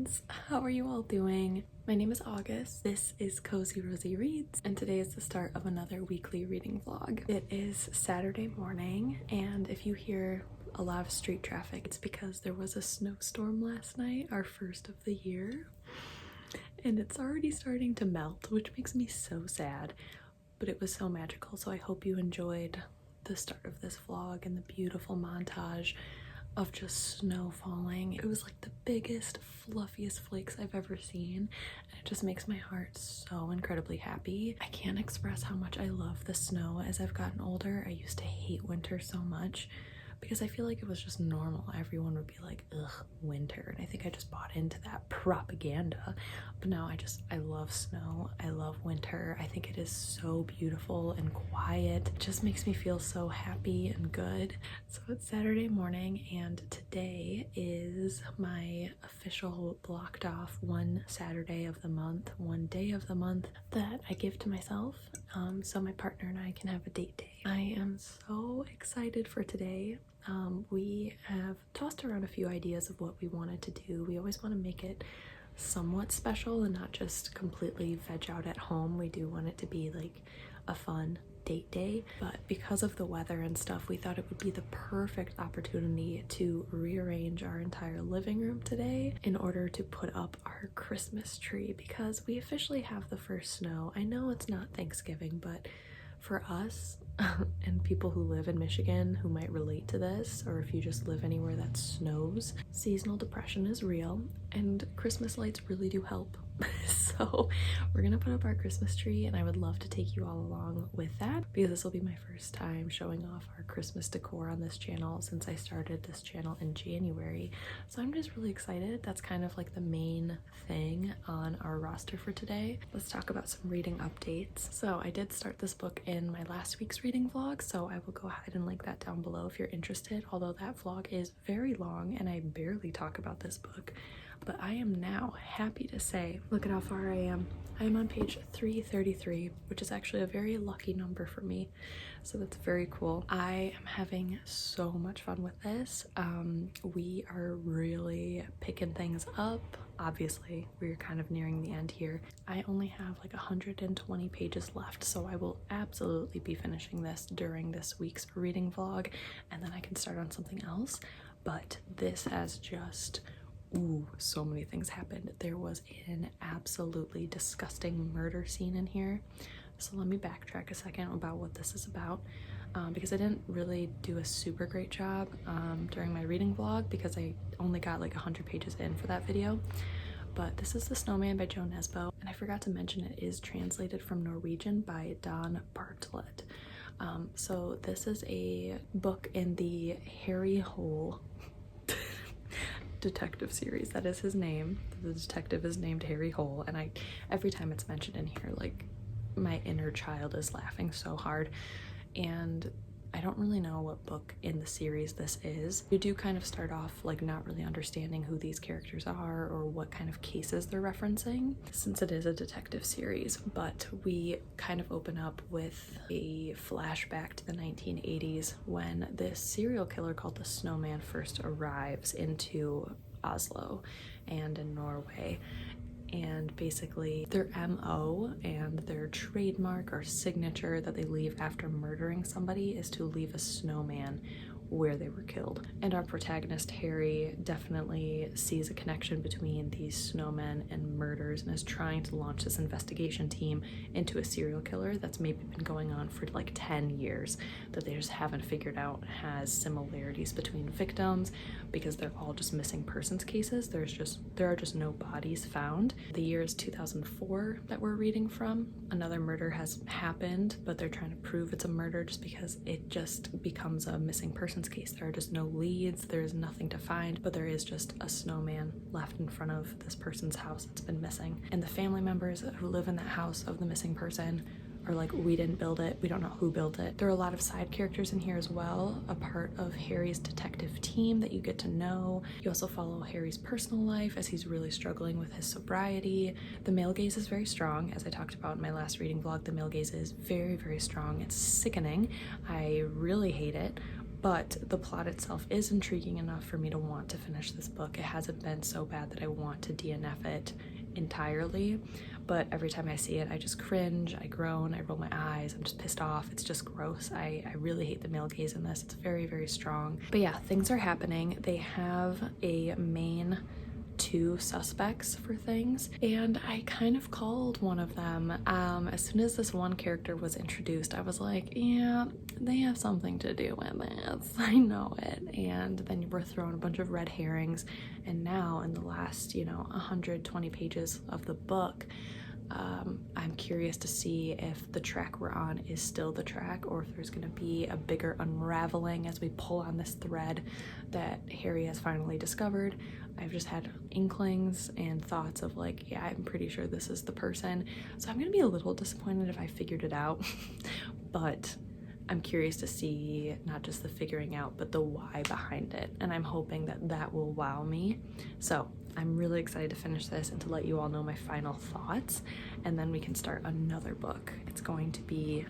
friends, how are you all doing? My name is August, this is Cozy Rosie Reads, and today is the start of another weekly reading vlog. It is Saturday morning, and if you hear a lot of street traffic, it's because there was a snowstorm last night, our first of the year, and it's already starting to melt, which makes me so sad, but it was so magical, so I hope you enjoyed the start of this vlog and the beautiful montage of just snow falling. It was like the biggest, fluffiest flakes I've ever seen, and it just makes my heart so incredibly happy. I can't express how much I love the snow as I've gotten older. I used to hate winter so much because I feel like it was just normal. Everyone would be like, ugh, winter, and I think I just bought into that propaganda. But now I love snow. I love winter. I think it is so beautiful and quiet. It just makes me feel so happy and good. So it's Saturday morning, and today is my official blocked off one Saturday of the month, one day of the month that I give to myself, so my partner and I can have a date day. I am so excited for today. We have tossed around a few ideas of what we wanted to do. We always want to make it somewhat special and not just completely veg out at home. We do want it to be like a fun date day, but because of the weather and stuff, we thought it would be the perfect opportunity to rearrange our entire living room today in order to put up our Christmas tree, because we officially have the first snow. I know it's not Thanksgiving, but for us and people who live in Michigan who might relate to this, or if you just live anywhere that snows, seasonal depression is real and Christmas lights really do help. So we're gonna put up our Christmas tree, and I would love to take you all along with that because this will be my first time showing off our Christmas decor on this channel since I started this channel in January. So I'm just really excited. That's kind of like the main thing on our roster for today. Let's talk about some reading updates. So I did start this book in my last week's reading vlog, so I will go ahead and link that down below if you're interested, although that vlog is very long and I barely talk about this book. But I am now happy to say, look at how far I am. I am on page 333, which is actually a very lucky number for me. So that's very cool. I am having so much fun with this. We are really picking things up. Obviously, we're kind of nearing the end here. I only have like 120 pages left, so I will absolutely be finishing this during this week's reading vlog, and then I can start on something else. But this has just... ooh, so many things happened. There was an absolutely disgusting murder scene in here. So let me backtrack a second about what this is about, because I didn't really do a super great job during my reading vlog because I only got like 100 pages in for that video. But this is The Snowman by Jo Nesbø, and I forgot to mention it is translated from Norwegian by Don Bartlett. So this is a book in the Harry Hole detective series. That is his name. The detective is named Harry Hole, and every time it's mentioned in here, like, my inner child is laughing so hard. And I don't really know what book in the series this is. You do kind of start off like not really understanding who these characters are or what kind of cases they're referencing, since it is a detective series, but we kind of open up with a flashback to the 1980s when this serial killer called the Snowman first arrives into Oslo and in Norway. And basically their MO and their trademark or signature that they leave after murdering somebody is to leave a snowman where they were killed. And our protagonist Harry definitely sees a connection between these snowmen and murders and is trying to launch this investigation team into a serial killer that's maybe been going on for like 10 years that they just haven't figured out has similarities between victims because they're all just missing persons cases. There are just no bodies found. The year is 2004 that we're reading from. Another murder has happened, but they're trying to prove it's a murder just because it just becomes a missing persons case. There are just no leads, there is nothing to find, but there is just a snowman left in front of this person's house that's been missing. And the family members who live in that house of the missing person are like, we didn't build it, we don't know who built it. There are a lot of side characters in here as well, a part of Harry's detective team that you get to know. You also follow Harry's personal life as he's really struggling with his sobriety. The male gaze is very strong. As I talked about in my last reading vlog, the male gaze is very, very strong. It's sickening. I really hate it, but the plot itself is intriguing enough for me to want to finish this book. It hasn't been so bad that I want to DNF it entirely, but every time I see it I just cringe, I groan, I roll my eyes, I'm just pissed off. It's just gross. I really hate the male gaze in this. It's very, very strong. But yeah, things are happening. They have a main 2 suspects for things, and I kind of called one of them. As soon as this one character was introduced, I was like, yeah, they have something to do with this. I know it. And then we're throwing a bunch of red herrings, and now in the last, 120 pages of the book, I'm curious to see if the track we're on is still the track, or if there's gonna be a bigger unraveling as we pull on this thread that Harry has finally discovered. I've just had inklings and thoughts of like, yeah, I'm pretty sure this is the person. So I'm gonna be a little disappointed if I figured it out, but I'm curious to see not just the figuring out, but the why behind it. And I'm hoping that that will wow me. So I'm really excited to finish this and to let you all know my final thoughts. And then we can start another book. It's going to be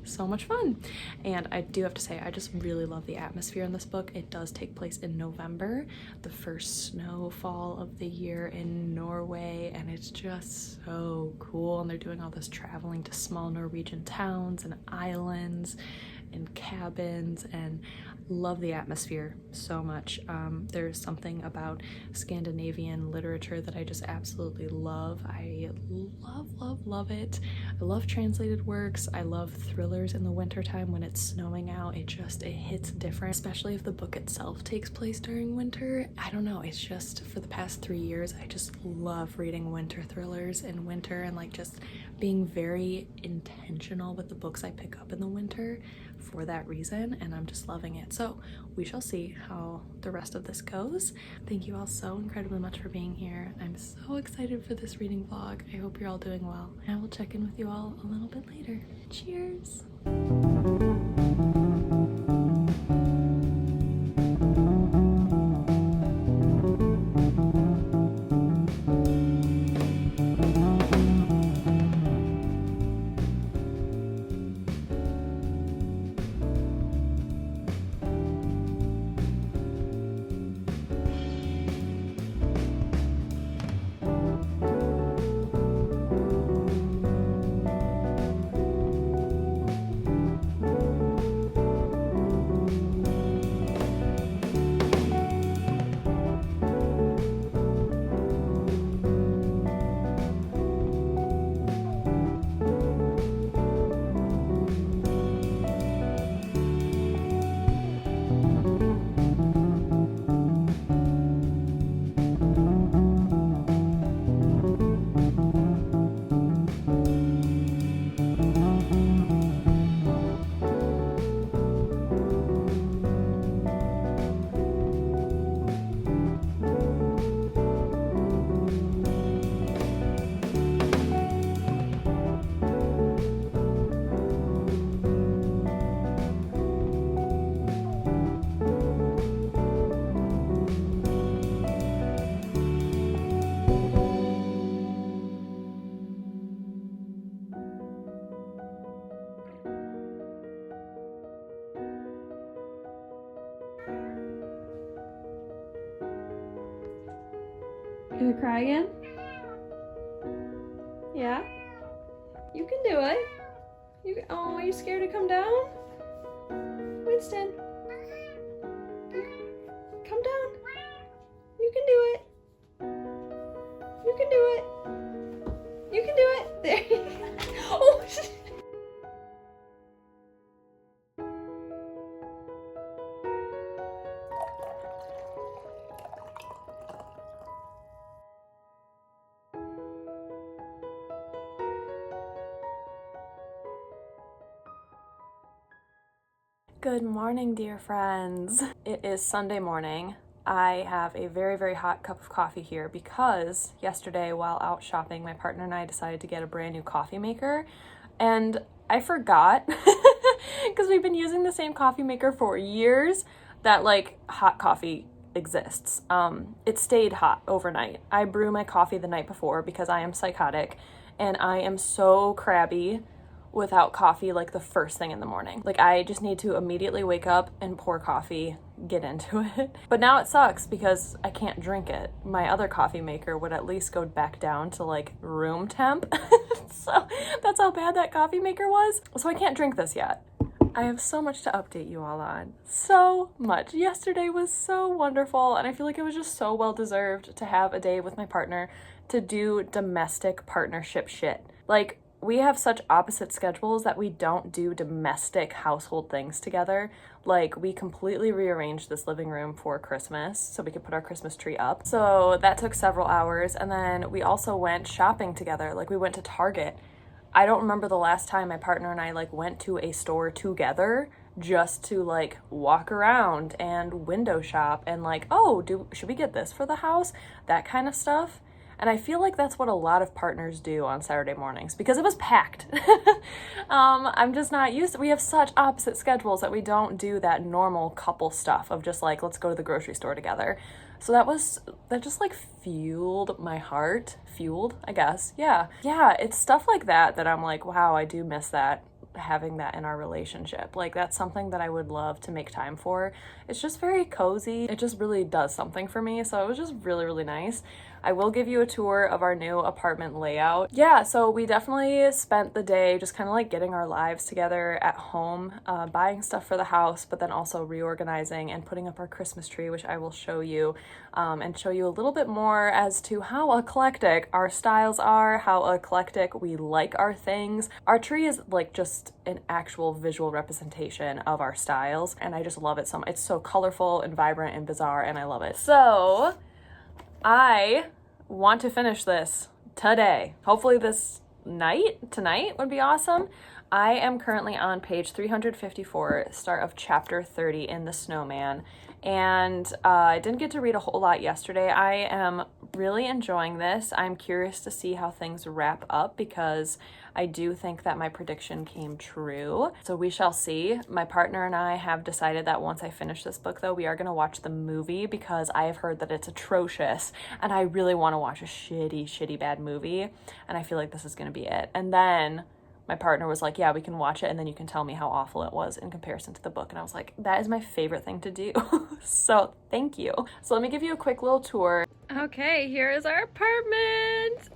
so much fun. And I do have to say, I just really love the atmosphere in this book. It does take place in November, the first snowfall of the year in Norway, and it's just so cool. And they're doing all this traveling to small Norwegian towns and islands and cabins, and love the atmosphere so much. There's something about Scandinavian literature that I just absolutely love. I love it. I love translated works. I love thrillers in the wintertime when it's snowing out. It hits different, especially if the book itself takes place during winter. I don't know, it's just, for the past 3 years, I just love reading winter thrillers in winter, and like just being very intentional with the books I pick up in the winter for that reason, and I'm just loving it. So we shall see how the rest of this goes. Thank you all so incredibly much for being here. I'm so excited for this reading vlog. I hope you're all doing well, and I will check in with you all a little bit later. Cheers! Gonna cry again? Yeah? You can do it. Oh, are you scared to come down? Winston. Come down. You can do it. You can do it. You can do it. There you go. Oh, Good morning, dear friends. It is Sunday morning. I have a very, very hot cup of coffee here because yesterday while out shopping, my partner and I decided to get a brand new coffee maker, and I forgot because we've been using the same coffee maker for years that like hot coffee exists. It stayed hot overnight. I brew my coffee the night before because I am psychotic and I am so crabby without coffee like the first thing in the morning. Like I just need to immediately wake up and pour coffee, get into it. But now it sucks because I can't drink it. My other coffee maker would at least go back down to like room temp. So that's how bad that coffee maker was. So I can't drink this yet. I have so much to update you all on. So much. Yesterday was so wonderful, and I feel like it was just so well deserved to have a day with my partner to do domestic partnership shit. Like, we have such opposite schedules that we don't do domestic household things together. Like, we completely rearranged this living room for Christmas so we could put our Christmas tree up. So that took several hours, and then we also went shopping together. Like, we went to Target. I don't remember the last time my partner and I like went to a store together just to like walk around and window shop and like, oh, should we get this for the house? That kind of stuff. And I feel like that's what a lot of partners do on Saturday mornings because it was packed. I'm just not used to, we have such opposite schedules that we don't do that normal couple stuff of just like, let's go to the grocery store together. So that just like fueled my heart. Fueled, I guess. Yeah, it's stuff like that that I'm like, wow, I do miss that, having that in our relationship. Like, that's something that I would love to make time for. It's just very cozy. It just really does something for me. So it was just really, really nice. I will give you a tour of our new apartment layout. Yeah, so we definitely spent the day just kind of like getting our lives together at home, buying stuff for the house, but then also reorganizing and putting up our Christmas tree, which I will show you, and show you a little bit more as to how eclectic our styles are, how eclectic we like our things. Our tree is like just an actual visual representation of our styles, and I just love it so much. It's so colorful and vibrant and bizarre, and I love it. So I want to finish this today. Hopefully tonight would be awesome. I am currently on page 354, start of chapter 30 in the Snowman. And I didn't get to read a whole lot yesterday. I am really enjoying this. I'm curious to see how things wrap up because I do think that my prediction came true. So we shall see. My partner and I have decided that once I finish this book, though, we are going to watch the movie because I have heard that it's atrocious. And I really want to watch a shitty bad movie. And I feel like this is going to be it. And then my partner was like, yeah, we can watch it and then you can tell me how awful it was in comparison to the book. And I was like, that is my favorite thing to do. So thank you. So let me give you a quick little tour. Okay, here is our apartment.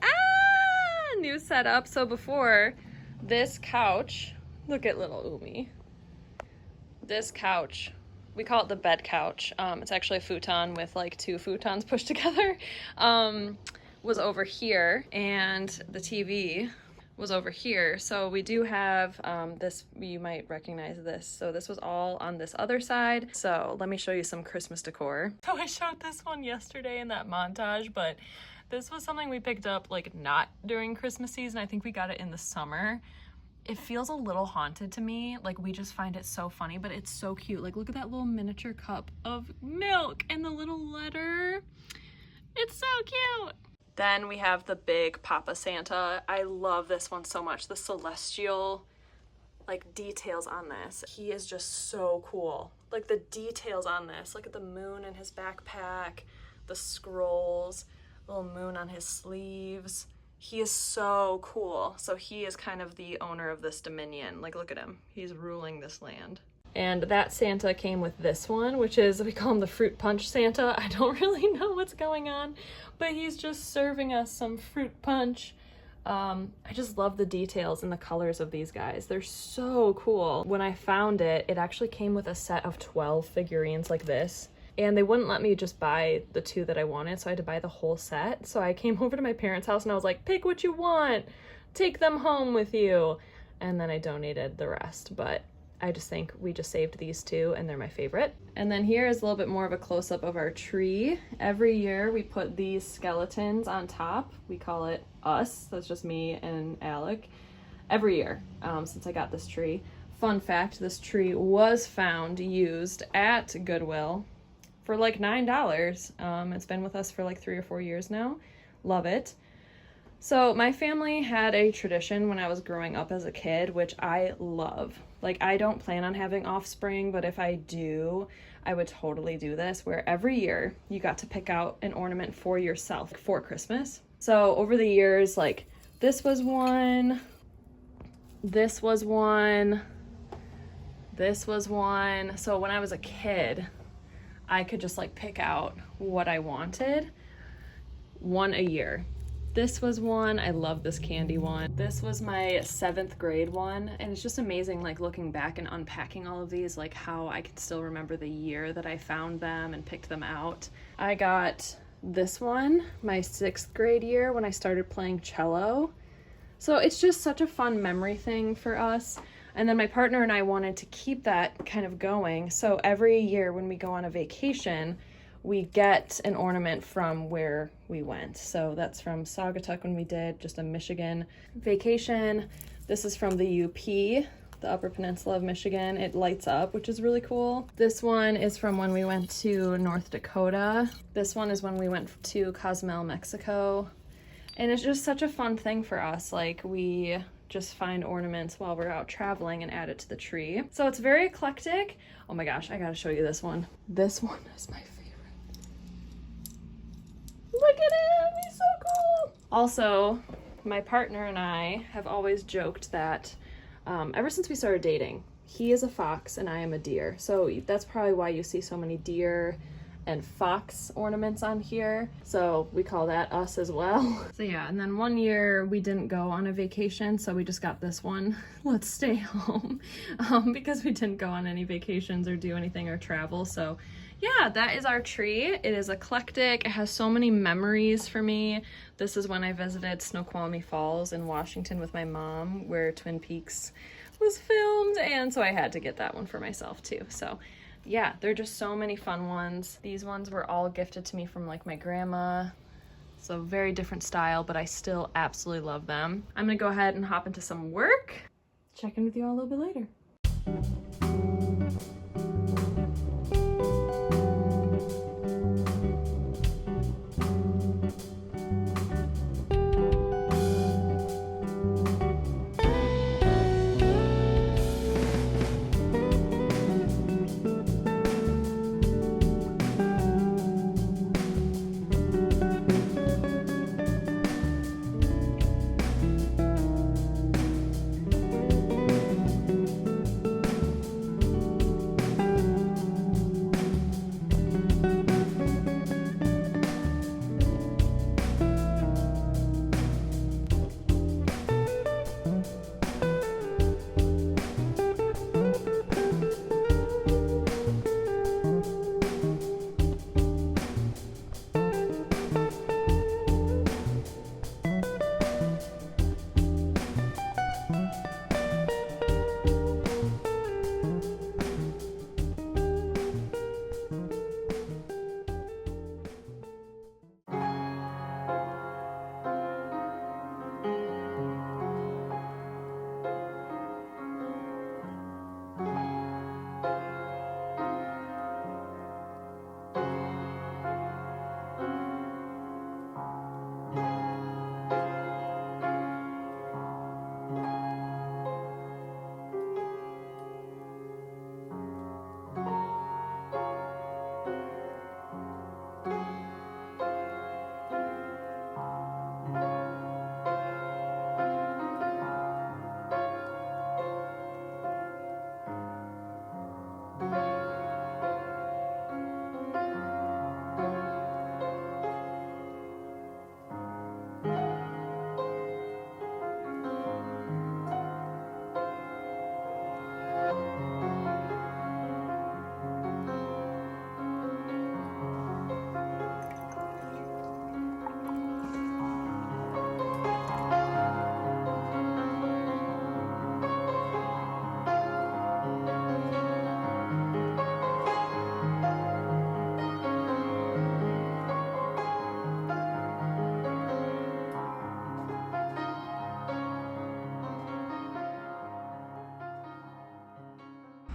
New setup. So before, this couch, look at little Umi. This couch, we call it the bed couch. It's actually a futon with like two futons pushed together, was over here, and the TV was over here. So we do have this, you might recognize this. So this was all on this other side. So let me show you some Christmas decor. So I showed this one yesterday in that montage, but this was something we picked up like not during Christmas season. I think we got it in the summer. It feels a little haunted to me. Like, we just find it so funny, but it's so cute. Like, look at that little miniature cup of milk and the little letter. It's so cute. Then we have the big Papa Santa. I love this one so much. The celestial, like, details on this. He is just so cool. Like, the details on this. Look at the moon in his backpack, the scrolls, little moon on his sleeves. He is so cool. So he is kind of the owner of this dominion. Like, look at him. He's ruling this land. And that Santa came with this one, which is, we call him the fruit punch Santa. I don't really know what's going on, but he's just serving us some fruit punch. I just love the details and the colors of these guys. They're so cool. When I found it, it actually came with a set of 12 figurines like this. And they wouldn't let me just buy the two that I wanted, so I had to buy the whole set. So I came over to my parents' house and I was like, pick what you want, take them home with you. And then I donated the rest, but I just think we just saved these two and they're my favorite. And then here is a little bit more of a close-up of our tree. Every year we put these skeletons on top. We call it us, that's just me and Alec, every year since I got this tree. Fun fact, this tree was found used at Goodwill for like $9. It's been with us for like 3 or 4 years now. Love it. So my family had a tradition when I was growing up as a kid, which I love. Like, I don't plan on having offspring, but if I do, I would totally do this, where every year you got to pick out an ornament for yourself for Christmas. So over the years, like, this was one, This was one. This was one. So when I was a kid, I could just like pick out what I wanted, one a year. This was one. I love this candy one. This was my 7th grade one, and it's just amazing like looking back and unpacking all of these, like how I can still remember the year that I found them and picked them out. I got this one my 6th grade year when I started playing cello. So it's just such a fun memory thing for us. And then my partner and I wanted to keep that kind of going. So every year when we go on a vacation, we get an ornament from where we went. So that's from Saugatuck when we did just a Michigan vacation. This is from the UP, the Upper Peninsula of Michigan. It lights up, which is really cool. This one is from when we went to North Dakota. This one is when we went to Cozumel, Mexico. And it's just such a fun thing for us. Like, we just find ornaments while we're out traveling and add it to the tree. So it's very eclectic. Oh my gosh, I gotta show you this one. This one is my favorite. Look at him, he's so cool. Also, my partner and I have always joked that ever since we started dating, he is a fox and I am a deer. So that's probably why you see so many deer and fox ornaments on here. So we call that us as well. So yeah, and then one year we didn't go on a vacation, so we just got this one. Let's stay home, because we didn't go on any vacations or do anything or travel. So yeah, that is our tree. It is eclectic. It has so many memories for me. This is when I visited Snoqualmie Falls in Washington with my mom, where Twin Peaks was filmed, and so I had to get that one for myself too. So yeah, they're just so many fun ones. These ones were all gifted to me from like my grandma. So very different style, but I still absolutely love them. I'm gonna go ahead and hop into some work. Check in with you all a little bit later.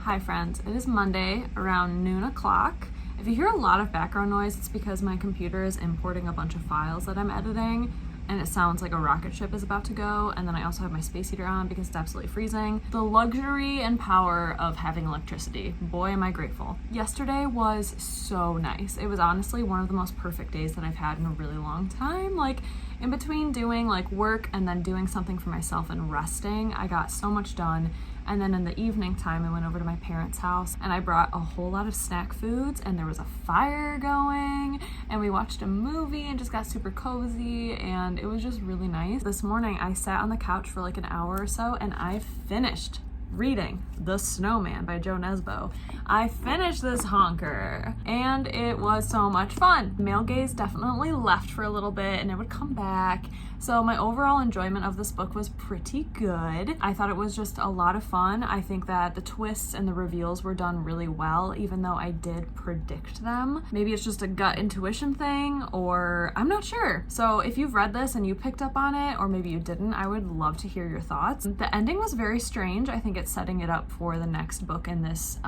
Hi friends, it is Monday around noon o'clock. If you hear a lot of background noise, it's because my computer is importing a bunch of files that I'm editing and it sounds like a rocket ship is about to go, and then I also have my space heater on because it's absolutely freezing. The luxury and power of having electricity. Boy, am I grateful. Yesterday was so nice. It was honestly one of the most perfect days that I've had in a really long time. Like, in between doing like work and then doing something for myself and resting, I got so much done. And then in the evening time, I went over to my parents' house and I brought a whole lot of snack foods, and there was a fire going, and we watched a movie and just got super cozy, and it was just really nice. This morning I sat on the couch for like an hour or so, and I finished reading The Snowman by Jo Nesbø. I finished this honker and it was so much fun. Male gaze definitely left for a little bit and it would come back. So my overall enjoyment of this book was pretty good. I thought it was just a lot of fun. I think that the twists and the reveals were done really well, even though I did predict them. Maybe it's just a gut intuition thing, or I'm not sure. So if you've read this and you picked up on it, or maybe you didn't, I would love to hear your thoughts. The ending was very strange. I think it's setting it up for the next book in this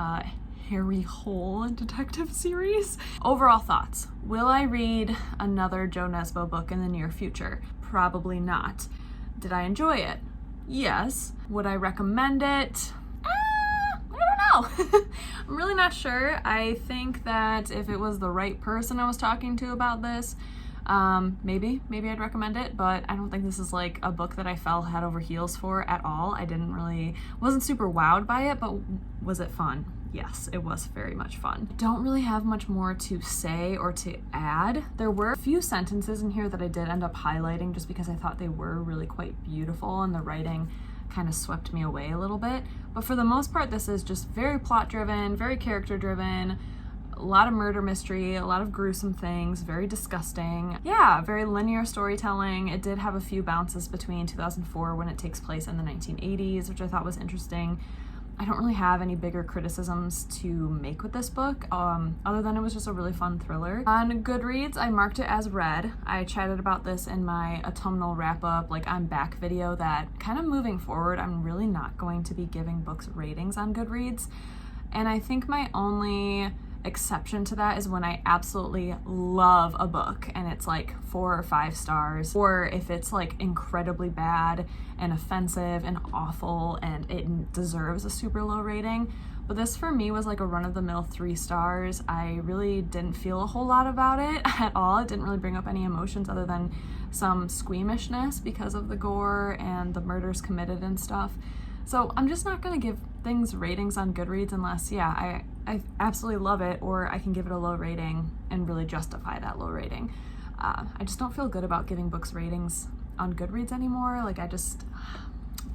Harry Hole detective series. Overall thoughts. Will I read another Jo Nesbø book in the near future? Probably not. Did I enjoy it? Yes. Would I recommend it? I don't know. I'm really not sure. I think that if it was the right person I was talking to about this, maybe I'd recommend it, but I don't think this is like a book that I fell head over heels for at all. Wasn't super wowed by it, but was it fun? Yes, it was very much fun. I don't really have much more to say or to add. There were a few sentences in here that I did end up highlighting just because I thought they were really quite beautiful and the writing kind of swept me away a little bit. But for the most part, this is just very plot driven, very character driven, a lot of murder mystery, a lot of gruesome things, very disgusting. Yeah, very linear storytelling. It did have a few bounces between 2004 when it takes place in the 1980s, which I thought was interesting. I don't really have any bigger criticisms to make with this book, other than it was just a really fun thriller. On Goodreads, I marked it as read. I chatted about this in my autumnal wrap-up, like I'm back video, that kind of moving forward, I'm really not going to be giving books ratings on Goodreads. And I think my only exception to that is when I absolutely love a book and it's like 4 or 5 stars, or if it's like incredibly bad and offensive and awful and it deserves a super low rating. But this for me was like a run-of-the-mill 3 stars. I really didn't feel a whole lot about it at all. It didn't really bring up any emotions other than some squeamishness because of the gore and the murders committed and stuff. So I'm just not going to give things ratings on Goodreads unless, I absolutely love it, or I can give it a low rating and really justify that low rating. I just don't feel good about giving books ratings on Goodreads anymore. Like I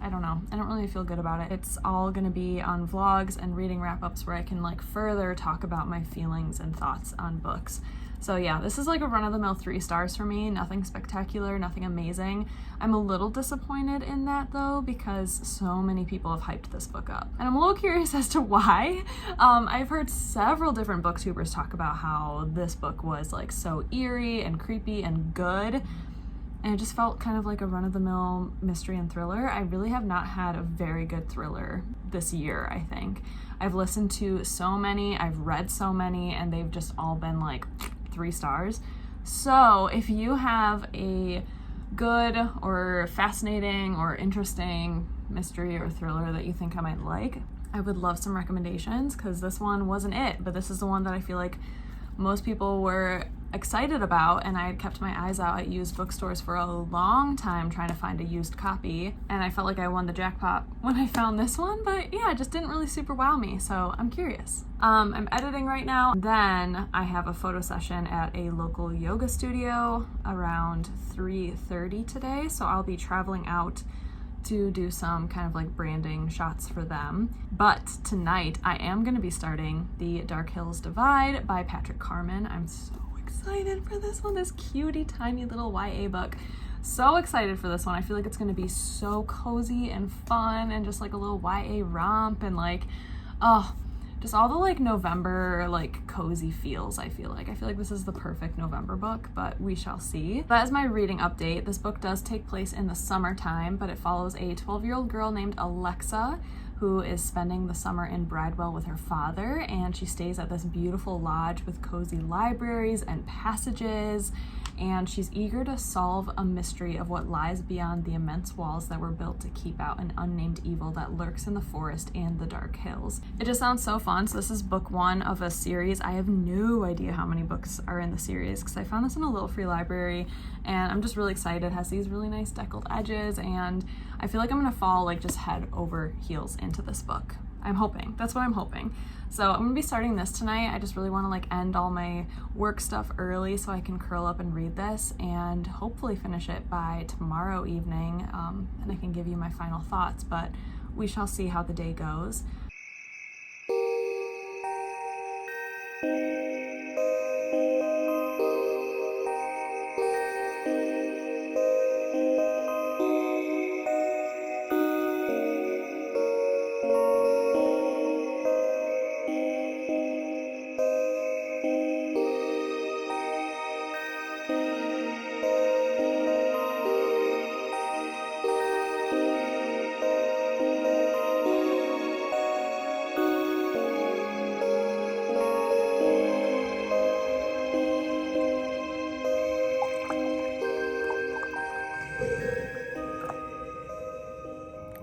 don't know. I don't really feel good about it. It's all going to be on vlogs and reading wrap-ups where I can like further talk about my feelings and thoughts on books. So yeah, this is like a run-of-the-mill 3 stars for me. Nothing spectacular, nothing amazing. I'm a little disappointed in that though, because so many people have hyped this book up. And I'm a little curious as to why. I've heard several different booktubers talk about how this book was like so eerie and creepy and good. And it just felt kind of like a run-of-the-mill mystery and thriller. I really have not had a very good thriller this year, I think. I've listened to so many, I've read so many, and they've just all been like 3 stars. So if you have a good or fascinating or interesting mystery or thriller that you think I might like, I would love some recommendations, because this one wasn't it, but this is the one that I feel like most people were excited about, and I had kept my eyes out at used bookstores for a long time trying to find a used copy, and I felt like I won the jackpot when I found this one, but yeah, it just didn't really super wow me, so I'm curious. I'm editing right now, then I have a photo session at a local yoga studio around 3:30 today, so I'll be traveling out to do some kind of like branding shots for them. But tonight I am going to be starting The Dark Hills Divide by Carman. I'm so excited for this one, this cutie tiny little YA book. So excited for this one. I feel like it's going to be so cozy and fun and just like a little YA romp and like, just all the like November like cozy feels. I feel like this is the perfect November book, but we shall see. That is my reading update. This book does take place in the summertime, but it follows a 12-year-old girl named Alexa who is spending the summer in Bridewell with her father, and she stays at this beautiful lodge with cozy libraries and passages and she's eager to solve a mystery of what lies beyond the immense walls that were built to keep out an unnamed evil that lurks in the forest and the dark hills. It just sounds so fun. So this is book 1 of a series. I have no idea how many books are in the series because I found this in a little free library, and I'm just really excited. It has these really nice deckled edges, and I feel like I'm gonna fall like just head over heels into this book. I'm hoping. That's what I'm hoping. So I'm gonna be starting this tonight. I just really want to like end all my work stuff early so I can curl up and read this and hopefully finish it by tomorrow evening, and I can give you my final thoughts, but we shall see how the day goes.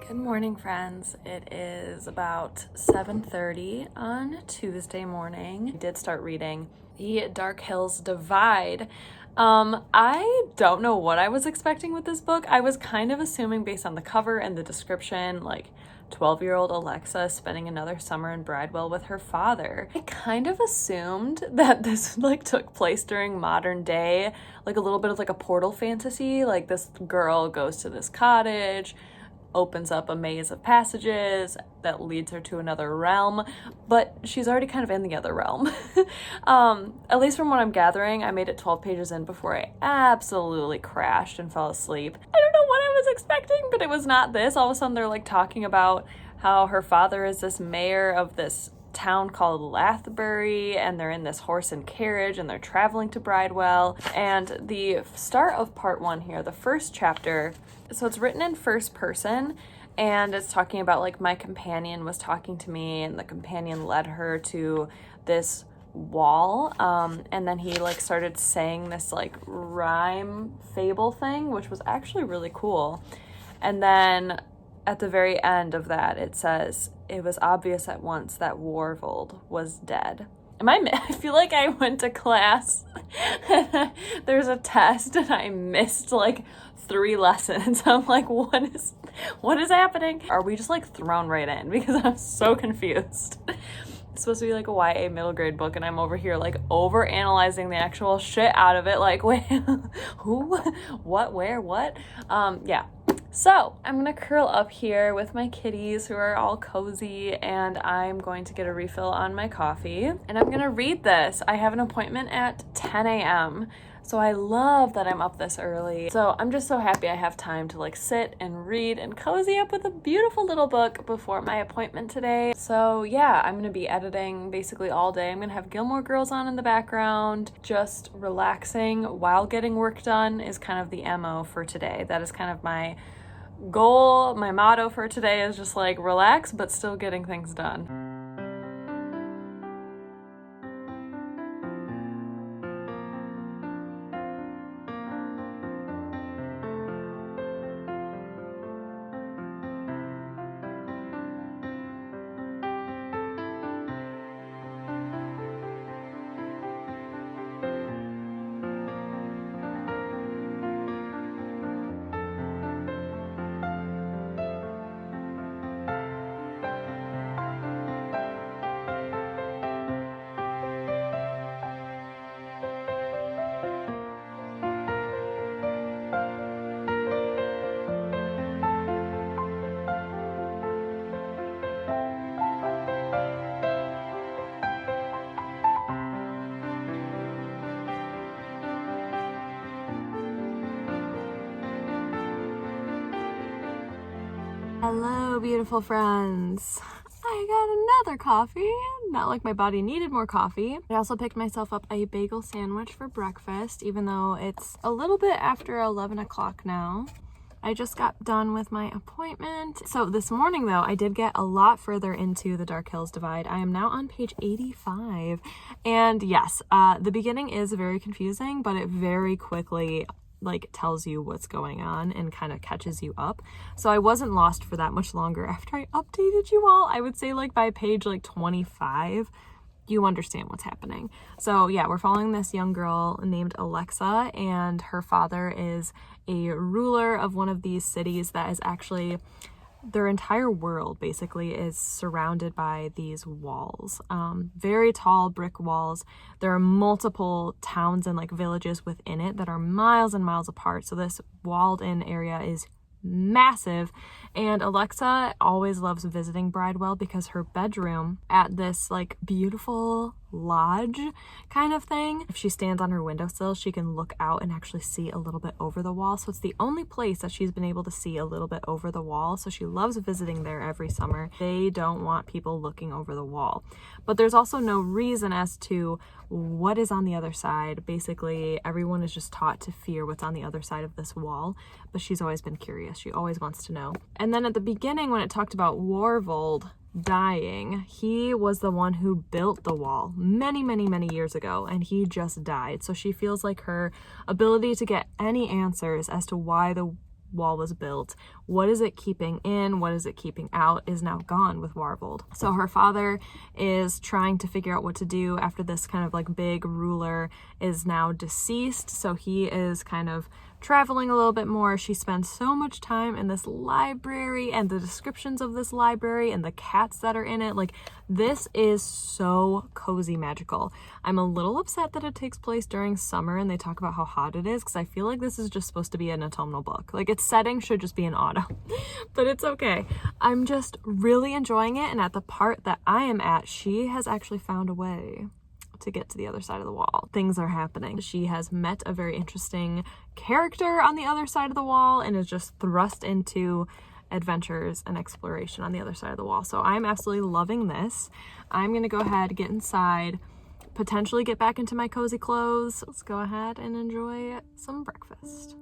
Good morning, friends. It is about 7:30 on Tuesday morning. I did start reading The Dark Hills Divide. I don't know what I was expecting with this book. I was kind of assuming based on the cover and the description, like 12-year-old Alexa spending another summer in Bridewell with her father. I kind of assumed that this like took place during modern day, like a little bit of like a portal fantasy. Like this girl goes to this cottage, opens up a maze of passages that leads her to another realm, but she's already kind of in the other realm. At least from what I'm gathering, I made it 12 pages in before I absolutely crashed and fell asleep. I don't know what I was expecting, but it was not this. All of a sudden they're like talking about how her father is this mayor of this town called Lathbury, and they're in this horse and carriage and they're traveling to Bridewell. And the start of part 1 here, the first chapter, so it's written in first person, and it's talking about like my companion was talking to me and the companion led her to this wall, and then he like started saying this like rhyme fable thing, which was actually really cool. And then at the very end of that, it says, it was obvious at once that Warvold was dead. I feel like I went to class. There's a test and I missed like 3 lessons. I'm like, what is happening? Are we just like thrown right in? Because I'm so confused. It's supposed to be like a YA middle grade book, and I'm over here like over analyzing the actual shit out of it. Like, wait, who, what, where, what? Yeah. So I'm gonna curl up here with my kitties who are all cozy, and I'm going to get a refill on my coffee, and I'm gonna read this. I have an appointment at 10 a.m. So I love that I'm up this early. So I'm just so happy I have time to like sit and read and cozy up with a beautiful little book before my appointment today. So yeah, I'm gonna be editing basically all day. I'm gonna have Gilmore Girls on in the background, just relaxing while getting work done is kind of the MO for today. That is kind of my goal. My motto for today is just like relax, but still getting things done. Hello, beautiful friends. I got another coffee. Not like my body needed more coffee. I also picked myself up a bagel sandwich for breakfast, even though it's a little bit after 11 o'clock now. I just got done with my appointment. So this morning though, I did get a lot further into the Dark Hills Divide. I am now on page 85. And yes, the beginning is very confusing, but it very quickly like tells you what's going on and kind of catches you up. So I wasn't lost for that much longer after I updated you all. I would say like by page like 25, you understand what's happening. So yeah, we're following this young girl named Alexa, and her father is a ruler of one of these cities that is actually, their entire world basically is surrounded by these walls, very tall brick walls. There are multiple towns and like villages within it that are miles and miles apart. So this walled in area is massive, and Alexa always loves visiting Bridewell because her bedroom at this like beautiful lodge kind of thing, if she stands on her windowsill, she can look out and actually see a little bit over the wall. So it's the only place that she's been able to see a little bit over the wall. So she loves visiting there every summer. They don't want people looking over the wall, but there's also no reason as to what is on the other side. Basically, everyone is just taught to fear what's on the other side of this wall, but she's always been curious. She always wants to know. And then at the beginning, when it talked about Warvold dying, he was the one who built the wall many years ago, and he just died. So she feels like her ability to get any answers as to why the wall was built, what is it keeping in, what is it keeping out, is now gone with Warvold. So her father is trying to figure out what to do after this kind of like big ruler is now deceased. So he is kind of traveling a little bit more. She spends so much time in this library, and the descriptions of this library and the cats that are in it, like this is so cozy magical. I'm a little upset that it takes place during summer and they talk about how hot it is, because I feel like this is just supposed to be an autumnal book. Like its setting should just be in autumn, but it's okay. I'm just really enjoying it, and at the part that I am at, she has actually found a way to get to the other side of the wall. Things are happening. She has met a very interesting character on the other side of the wall and is just thrust into adventures and exploration on the other side of the wall. So I'm absolutely loving this. I'm gonna go ahead, get inside, potentially get back into my cozy clothes. Let's go ahead and enjoy some breakfast.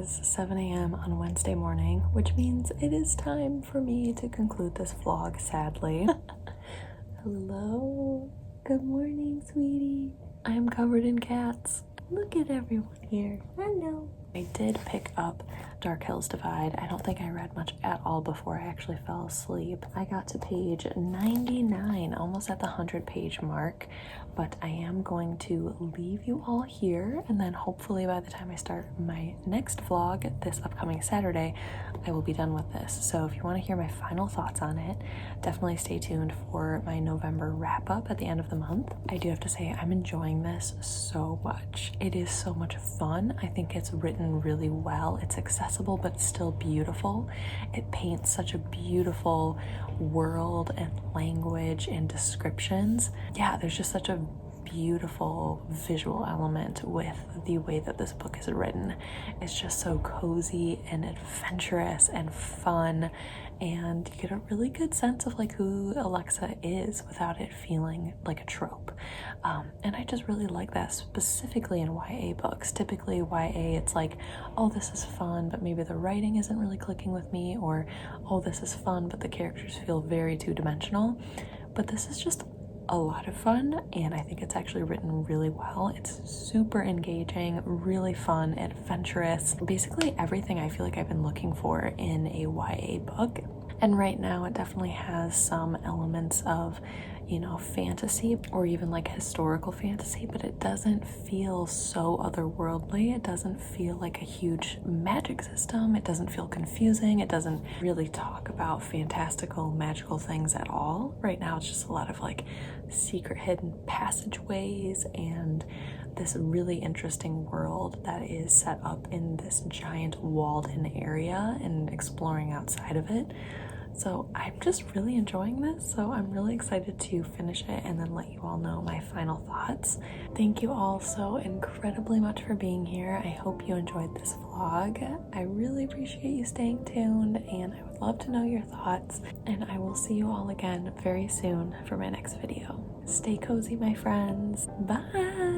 is 7 a.m. on Wednesday morning, which means it is time for me to conclude this vlog, sadly. Hello. Good morning, sweetie. I am covered in cats. Look at everyone here. Hello. I did pick up Dark Hills Divide. I don't think I read much at all before I actually fell asleep. I got to page 99, almost at the 100-page mark, but I am going to leave you all here, and then hopefully by the time I start my next vlog this upcoming Saturday, I will be done with this. So if you want to hear my final thoughts on it, definitely stay tuned for my November wrap-up at the end of the month. I do have to say I'm enjoying this so much. It is so much fun. I think it's written really well. It's accessible but still beautiful. It paints such a beautiful world and language and descriptions. Yeah, there's just such a beautiful visual element with the way that this book is written. It's just so cozy and adventurous and fun, and you get a really good sense of like who Alexa is without it feeling like a trope. And I just really like that, specifically in YA books. Typically YA, it's like, oh, this is fun, but maybe the writing isn't really clicking with me, or oh, this is fun, but the characters feel very two-dimensional. But this is just a lot of fun, and I think it's actually written really well. It's super engaging, really fun, adventurous, basically everything I feel like I've been looking for in a YA book. And right now it definitely has some elements of, you know, fantasy or even like historical fantasy, but it doesn't feel so otherworldly. It doesn't feel like a huge magic system. It doesn't feel confusing. It doesn't really talk about fantastical, magical things at all. Right now it's just a lot of like secret hidden passageways and this really interesting world that is set up in this giant walled-in area and exploring outside of it. So I'm just really enjoying this, so I'm really excited to finish it and then let you all know my final thoughts. Thank you all so incredibly much for being here. I hope you enjoyed this vlog. I really appreciate you staying tuned, and I would love to know your thoughts, and I will see you all again very soon for my next video. Stay cozy, my friends. Bye!